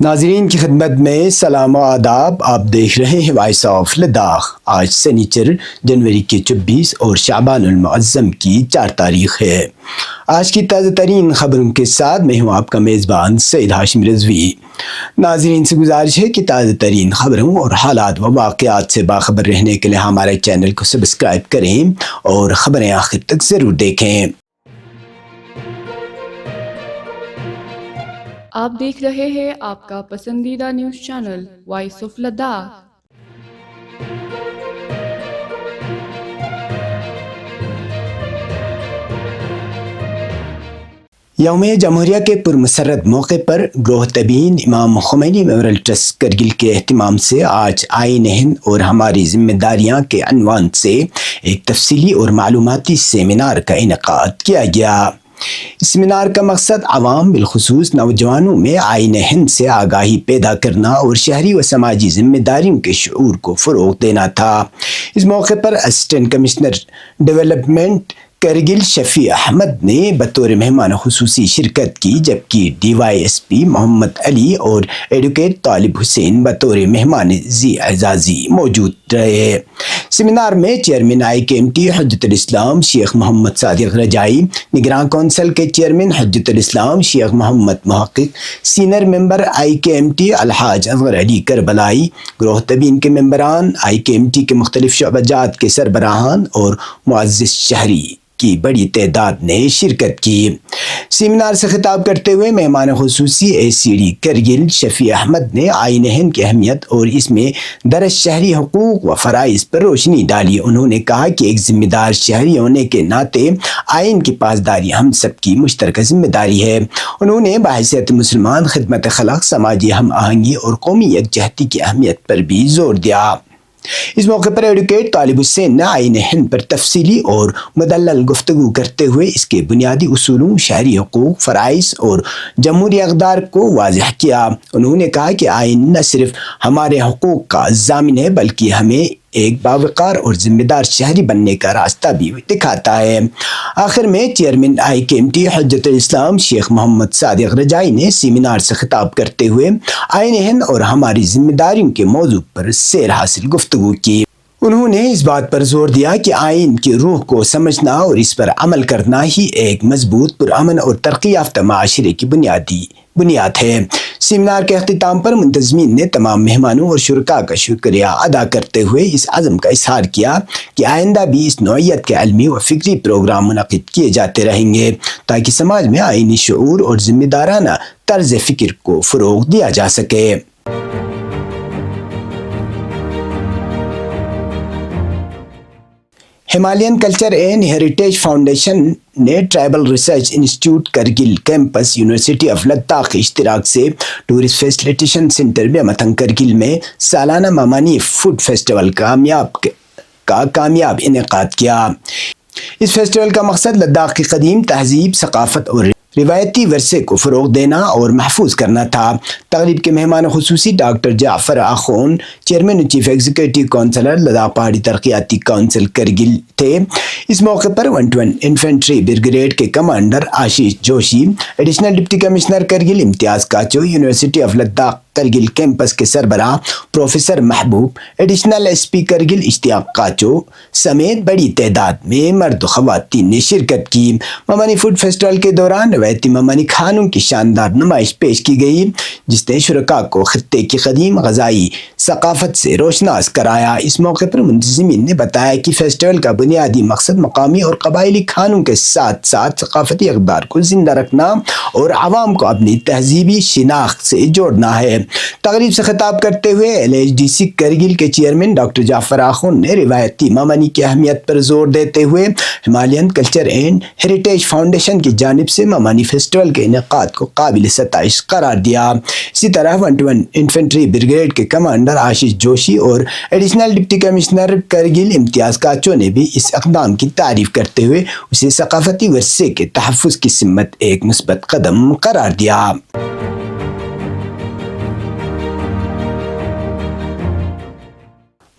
ناظرین کی خدمت میں سلام و آداب. آپ دیکھ رہے ہیں وائس آف لداخ. آج سنیچر جنوری کے 24 اور شعبان المعظم کی 4 تاریخ ہے. آج کی تازہ ترین خبروں کے ساتھ میں ہوں آپ کا میزبان سید ہاشم رضوی. ناظرین سے گزارش ہے کہ تازہ ترین خبروں اور حالات و واقعات سے باخبر رہنے کے لیے ہمارے چینل کو سبسکرائب کریں اور خبریں آخر تک ضرور دیکھیں. آپ دیکھ رہے ہیں آپ کا پسندیدہ news channel voice of Ladakh. یوم جمہوریہ کے پرمسرت موقع پر گروہ تبیین امام خمینی میموریل ٹرسٹ کرگل کے اہتمام سے آج آئین ہند اور ہماری ذمہ داریاں کے عنوان سے ایک تفصیلی اور معلوماتی سیمینار کا انعقاد کیا گیا. اس سیمینار کا مقصد عوام بالخصوص نوجوانوں میں آئین ہند سے آگاہی پیدا کرنا اور شہری و سماجی ذمہ داریوں کے شعور کو فروغ دینا تھا. اس موقع پر اسسٹنٹ کمشنر ڈیولپمنٹ کرگل شفیع احمد نے بطور مہمان خصوصی شرکت کی، جبکہ ڈی وائی ایس پی محمد علی اور ایڈوکیٹ طالب حسین بطور مہمان ذی اعزازی موجود رہے. سیمینار میں چیئرمین آئی کے ایم ٹی حجت الاسلام شیخ محمد صادق رجائی، نگراں کونسل کے چیئرمین حجت الاسلام شیخ محمد محقق، سینئر ممبر آئی کے ایم ٹی الحاج اصغر علی کربلائی، گروہ تبیین کے ممبران، آئی کے ایم ٹی کے مختلف شعبہ جات کے سربراہان اور معزز شہری کی بڑی تعداد نے شرکت کی. سیمینار سے خطاب کرتے ہوئے مہمان خصوصی اے سی ڈی کرگل شفیع احمد نے آئین ہند کی اہمیت اور اس میں درج شہری حقوق و فرائض پر روشنی ڈالی. انہوں نے کہا کہ ایک ذمہ دار شہری ہونے کے ناطے آئین کی پاسداری ہم سب کی مشترکہ ذمہ داری ہے. انہوں نے بحیثیت مسلمان خدمت خلق، سماجی ہم آہنگی اور قومی یکجہتی کی اہمیت پر بھی زور دیا. اس موقع پر ایڈوکیٹ طالب حسین نے آئین ہند پر تفصیلی اور مدلل گفتگو کرتے ہوئے اس کے بنیادی اصولوں، شہری حقوق، فرائض اور جمہوری اقدار کو واضح کیا. انہوں نے کہا کہ آئین نہ صرف ہمارے حقوق کا ضامن ہے بلکہ ہمیں ایک باوقار اور ذمہ دار شہری بننے کا راستہ بھی دکھاتا ہے. آخر میں چیئرمین آئی کے ایم ٹی حجت الاسلام شیخ محمد صادق رجائی نے سیمینار سے خطاب کرتے ہوئے آئین ہند اور ہماری ذمہ داریوں کے موضوع پر سیر حاصل گفتگو کی. انہوں نے اس بات پر زور دیا کہ آئین کی روح کو سمجھنا اور اس پر عمل کرنا ہی ایک مضبوط، پرامن اور ترقی یافتہ معاشرے کی بنیاد ہے. سیمینار کے اختتام پر منتظمین نے تمام مہمانوں اور شرکاء کا شکریہ ادا کرتے ہوئے اس عزم کا اظہار کیا کہ آئندہ بھی اس نوعیت کے علمی و فکری پروگرام منعقد کیے جاتے رہیں گے تاکہ سماج میں آئینی شعور اور ذمہ دارانہ طرز فکر کو فروغ دیا جا سکے. Himalayan culture and heritage foundation نے tribal research institute Kargil campus university of Ladakh کے اشتراک سے tourist facilitation centre Baimathang Kargil میں سالانہ ممانی فوڈ فیسٹیول کا کامیاب انعقاد کیا. اس فیسٹیول کا مقصد لداخ کی قدیم تہذیب، ثقافت اور روایتی ورثے کو فروغ دینا اور محفوظ کرنا تھا. تقریب کے مہمان خصوصی doctor Jafar Akhoon, chairman chief executive councillor Ladakh پہاڑی ترقیاتی کونسل کرگل تھے. اس موقع پر 121 انفینٹری بریگیڈ کے commander Ashish Joshi, additional deputy commissioner Kargil Imtiaz Kachu, university of Ladakh Kargil campus کے سربراہ professor Mehboob, additional S P Kargil Ishtiaq Kachu سمیت بڑی تعداد میں مرد و خواتین نے شرکت کی. ممانی فوڈ فیسٹیول کے دوران روایتی ممانی کھانوں کی شاندار نمائش پیش کی گئی جس نے شرکاء کو خطے کی قدیم غذائی ثقافت سے روشناس کرایا. اس موقع پر منتظمین نے بتایا کہ فیسٹیول کا بنیادی مقصد مقامی اور قبائلی کھانوں کے ساتھ ساتھ ثقافتی اقدار کو زندہ رکھنا اور عوام کو اپنی تہذیبی شناخت سے جوڑنا ہے. تقریب سے خطاب کرتے ہوئے L H D C Kargil کے چیئرمین ڈاکٹر جعفر آخون نے روایتی ممانی کی اہمیت پر زور دیتے ہوئے Himalayan culture and heritage foundation کی جانب سے ممانی فیسٹیول کے انعقاد کو قابل ستائش قرار دیا. اسی طرح 121 انفینٹری بریگیڈ کے کمانڈر آشیش جوشی اور additional deputy commissioner Kargil Imtiaz کاچو نے بھی اس اقدام کی تعریف کرتے ہوئے اسے ثقافتی ورثے کے تحفظ کی سمت ایک مثبت قدم قرار دیا.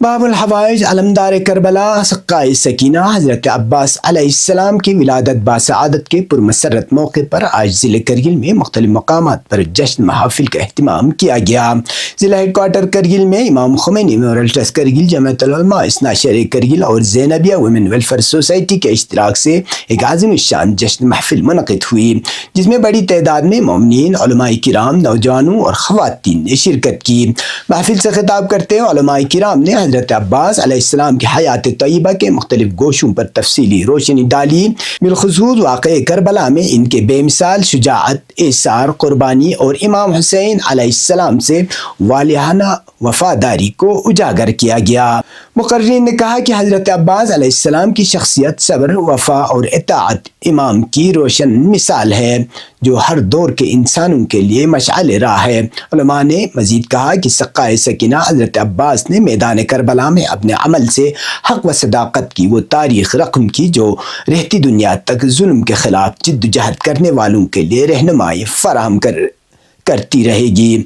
باب الحوائج علمدار کربلا سقائے سکینہ حضرت عباس علیہ السلام کی ولادت باسعادت کے پرمسرت موقع پر آج ضلع کرگل میں مختلف مقامات پر جشن محافل کا اہتمام کیا گیا۔ ضلع ہیڈ کوارٹر کرگل میں امام خمینی میموریل ٹرسٹ کرگل، جمعیت العلماء اثنا عشریہ کرگل اور زینبیہ ویمن ویلفیئر سوسائٹی کے اشتراک سے ایک عظیم الشان جشن محفل منعقد ہوئی، جس میں بڑی تعداد میں مومنین، علماء کرام، نوجوانوں اور خواتین نے شرکت کی۔ محفل سے خطاب کرتے ہوئے علماء کرام نے حضرت عباس علیہ السلام کی حیات طیبہ کے مختلف گوشوں پر تفصیلی روشنی ڈالی، بالخصوص واقعہ کربلا میں ان کے بے مثال شجاعت، ایثار، قربانی اور امام حسین علیہ السلام سے والہانہ وفاداری کو اجاگر کیا گیا۔ مقررین نے کہا کہ حضرت عباس علیہ السلام کی شخصیت صبر، وفا اور اطاعت امام کی روشن مثال ہے، جو ہر دور کے انسانوں کے لیے مشعل راہ ہے۔ علماء نے مزید کہا کہ سقائے سکینہ حضرت عباس نے میدان کربلا میں اپنے عمل سے حق و صداقت کی وہ تاریخ رقم کی جو رہتی دنیا تک ظلم کے خلاف جدوجہد کرنے والوں کے لیے رہنمائی فراہم کرتی رہے گی۔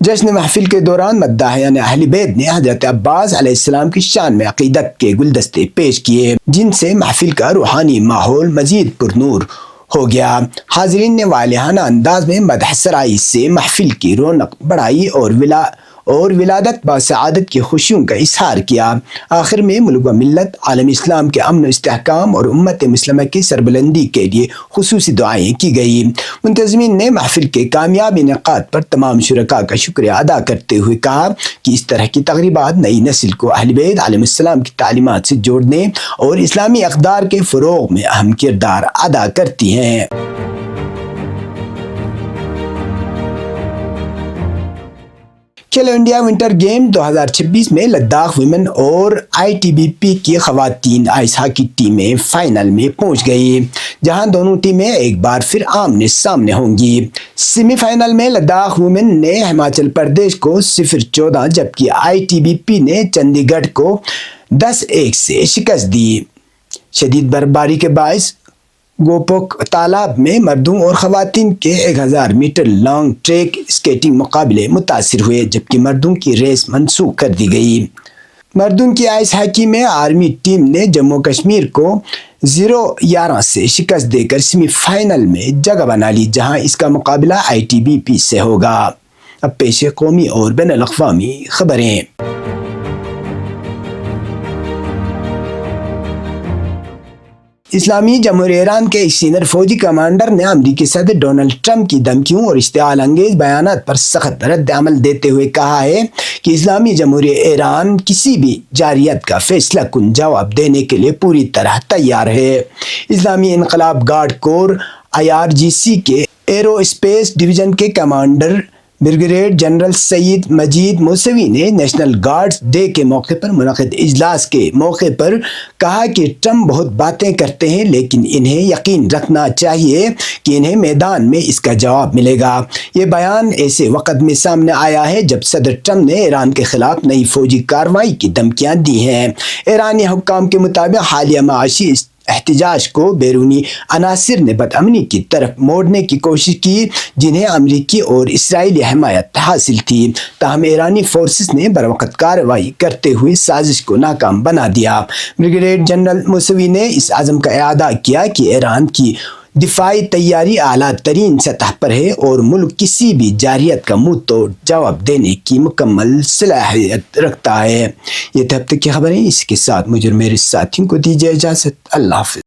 جشن محفل کے دوران مداحیان اہل بیت نے حضرت عباس علیہ السلام کی شان میں عقیدت کے گلدستے پیش کیے، جن سے محفل کا روحانی ماحول مزید پرنور ہو گیا۔ حاضرین نے والہانہ انداز میں مدح سرائی سے محفل کی رونق بڑھائی اور ولادت باسعادت کی خوشیوں کا اظہار کیا۔ آخر میں ملک و ملت، عالم اسلام کے امن و استحکام اور امت مسلمہ کی سربلندی کے لیے خصوصی دعائیں کی گئی۔ منتظمین نے محفل کے کامیاب انعقاد پر تمام شرکاء کا شکریہ ادا کرتے ہوئے کہا کہ اس طرح کی تقریبات نئی نسل کو اہل بیت علیہ السلام کی تعلیمات سے جوڑنے اور اسلامی اقدار کے فروغ میں اہم کردار ادا کرتی ہیں۔ کھیلو انڈیا ونٹر گیم 2026 میں لداخ ویمن اور ITBP کی خواتین آئس ہاکی ٹیمیں فائنل میں پہنچ گئی، جہاں دونوں ٹیمیں ایک بار پھر آمنے سامنے ہوں گی۔ سیمی فائنل میں لداخ ویمن نے ہماچل پردیش کو 0-14 جبکہ ITBP نے چندی گڑھ کو 10-1 سے شکست دی۔ شدید برفباری کے باعث گوپوک تالاب میں مردوں اور خواتین کے 1000 میٹر لانگ ٹریک اسکیٹنگ مقابلے متاثر ہوئے، جبکہ مردوں کی ریس منسوخ کر دی گئی۔ مردوں کی آئس ہاکی میں آرمی ٹیم نے جموں کشمیر کو 0-11 سے شکست دے کر سیمی فائنل میں جگہ بنا لی، جہاں اس کا مقابلہ ITBP سے ہوگا۔ اب پیش قومی اور بین الاقوامی خبریں۔ اسلامی جمہوریہ ایران کے ایک سینئر فوجی کمانڈر نے امریکی صدر ڈونلڈ ٹرمپ کی دھمکیوں اور اشتعال انگیز بیانات پر سخت رد عمل دیتے ہوئے کہا ہے کہ اسلامی جمہوریہ ایران کسی بھی جارحیت کا فیصلہ کن جواب دینے کے لیے پوری طرح تیار ہے۔ اسلامی انقلاب گارڈ کور IRGC کے ایرو اسپیس ڈویژن کے کمانڈر بریگیڈیئر جنرل سعید مجید موسوی نے نیشنل گارڈز ڈے کے موقع پر منعقد اجلاس کے موقع پر کہا کہ ٹرمپ بہت باتیں کرتے ہیں، لیکن انہیں یقین رکھنا چاہیے کہ انہیں میدان میں اس کا جواب ملے گا۔ یہ بیان ایسے وقت میں سامنے آیا ہے جب صدر ٹرمپ نے ایران کے خلاف نئی فوجی کارروائی کی دھمکیاں دی ہیں۔ ایرانی حکام کے مطابق حالیہ معاشی احتجاج کو بیرونی عناصر نے بدامنی کی طرف موڑنے کی کوشش کی، جنہیں امریکی اور اسرائیلی حمایت حاصل تھی، تاہم ایرانی فورسز نے بروقت کارروائی کرتے ہوئے سازش کو ناکام بنا دیا۔ بریگیڈیئر جنرل موسوی نے اس عزم کا اعادہ کیا کہ ایران کی دفاعی تیاری اعلیٰ ترین سطح پر ہے اور ملک کسی بھی جارحیت کا منہ توڑ جواب دینے کی مکمل صلاحیت رکھتا ہے۔ یہ تھے اب تک کی خبریں، اس کے ساتھ مجھے اور میرے ساتھیوں کو دیجیے اجازت۔ اللہ حافظ۔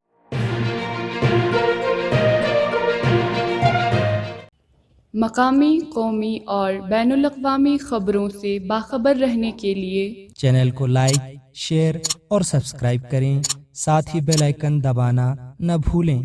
مقامی، قومی اور بین الاقوامی خبروں سے باخبر رہنے کے لیے چینل کو لائک، شیئر اور سبسکرائب کریں، ساتھ ہی بیل آئیکن دبانا نہ بھولیں۔